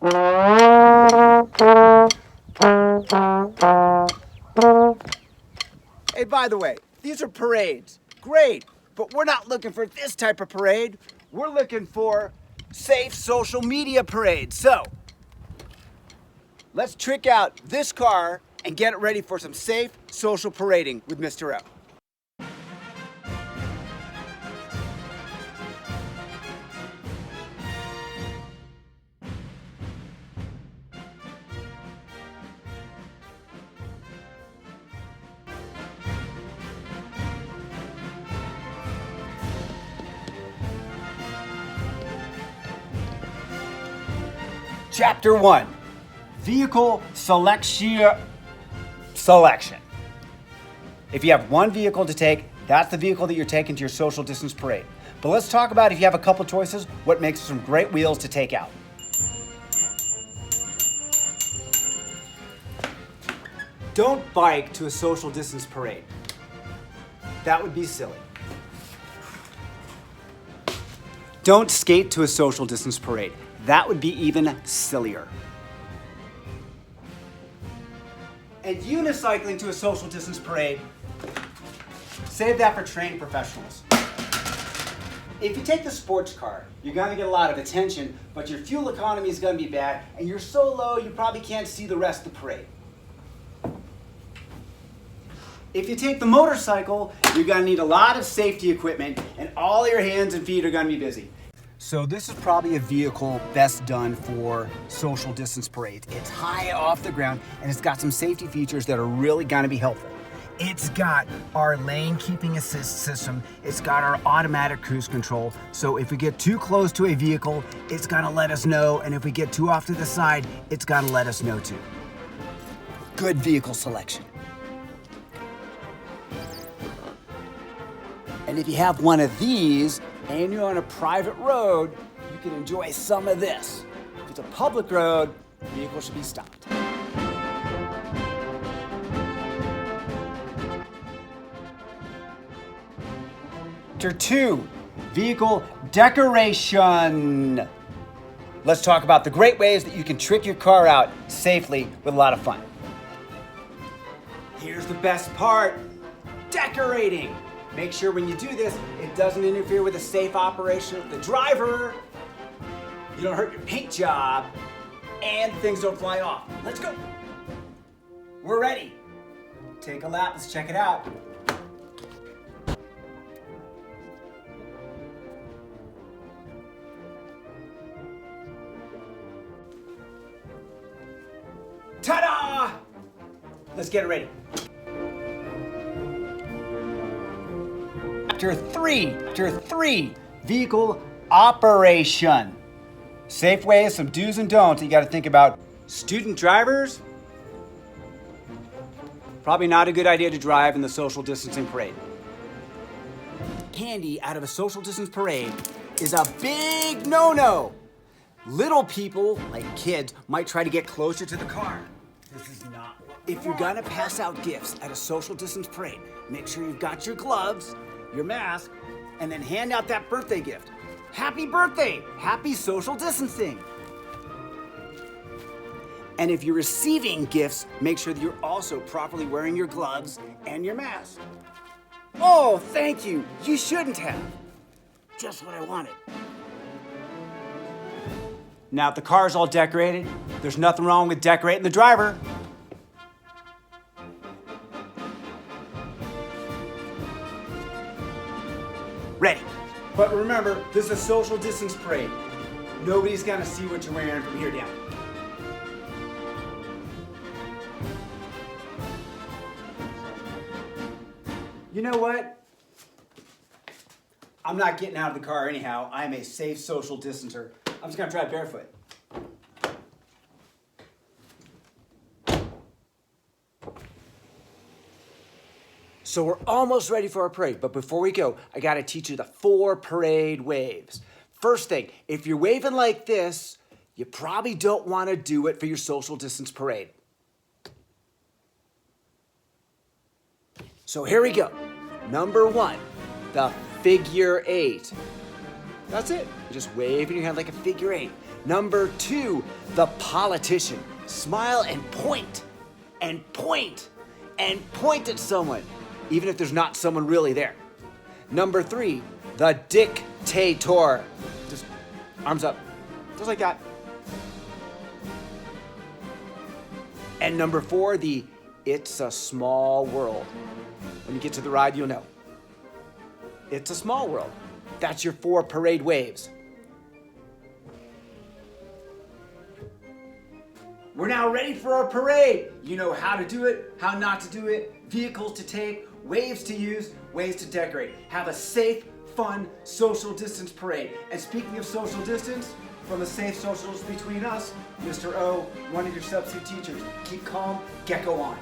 Hey, by the way, these are parades. Great, but we're not looking for this type of parade. We're looking for safe social media parades. So, let's trick out this car and get it ready for some safe social parading with Mr. O. Chapter 1, Vehicle Selection. If you have one vehicle to take, that's the vehicle that you're taking to your social distance parade. But let's talk about, if you have a couple choices, what makes some great wheels to take out. Don't bike to a social distance parade. That would be silly. Don't skate to a social distance parade. That would be even sillier. And unicycling to a social distance parade, save that for trained professionals. If you take the sports car, you're gonna get a lot of attention, but your fuel economy is gonna be bad, and you're so low you probably can't see the rest of the parade. If you take the motorcycle, you're gonna need a lot of safety equipment, and all your hands and feet are gonna be busy. So this is probably a vehicle best done for social distance parades. It's high off the ground, and it's got some safety features that are really gonna be helpful. It's got our lane keeping assist system. It's got our automatic cruise control. So if we get too close to a vehicle, it's gonna let us know. And if we get too off to the side, it's gonna let us know too. Good vehicle selection. And if you have one of these and you're on a private road, you can enjoy some of this. If it's a public road, the vehicle should be stopped. Chapter 2, Vehicle Decoration. Let's talk about the great ways that you can trick your car out safely with a lot of fun. Here's the best part, decorating. Make sure when you do this, it doesn't interfere with the safe operation of the driver. You don't hurt your paint job, and things don't fly off. Let's go. We're ready. Take a lap, let's check it out. Ta-da! Let's get it ready. Chapter 3, Vehicle Operation. Safe ways, some do's and don'ts that you gotta think about. Student drivers, probably not a good idea to drive in the social distancing parade. Candy out of a social distance parade is a big no-no. Little people, like kids, might try to get closer to the car. This is not. If you're gonna pass out gifts at a social distance parade, make sure you've got your gloves, your mask, and then hand out that birthday gift. Happy birthday! Happy social distancing! And if you're receiving gifts, make sure that you're also properly wearing your gloves and your mask. Oh, thank you! You shouldn't have. Just what I wanted. Now, if the car's all decorated, there's nothing wrong with decorating the driver. Ready. But remember, this is a social distance parade. Nobody's gonna see what you're wearing from here down. You know what? I'm not getting out of the car anyhow. I'm a safe social distancer. I'm just gonna drive barefoot. So we're almost ready for our parade, but before we go, I gotta teach you the 4 parade waves. First thing, if you're waving like this, you probably don't wanna do it for your social distance parade. So here we go. Number 1, the figure 8. That's it. You're just waving your hand like a figure 8. Number 2, the politician. Smile and point, and point, and point at someone, even if there's not someone really there. Number 3, the dictator. Just arms up, just like that. And number 4, the it's a small world. When you get to the ride, you'll know. It's a small world. That's your 4 parade waves. We're now ready for our parade. You know how to do it, how not to do it, vehicles to take, waves to use, ways to decorate. Have a safe, fun, social distance parade. And speaking of social distance, from the safe socials between us, Mr. O, one of your substitute teachers. Keep calm, get go on.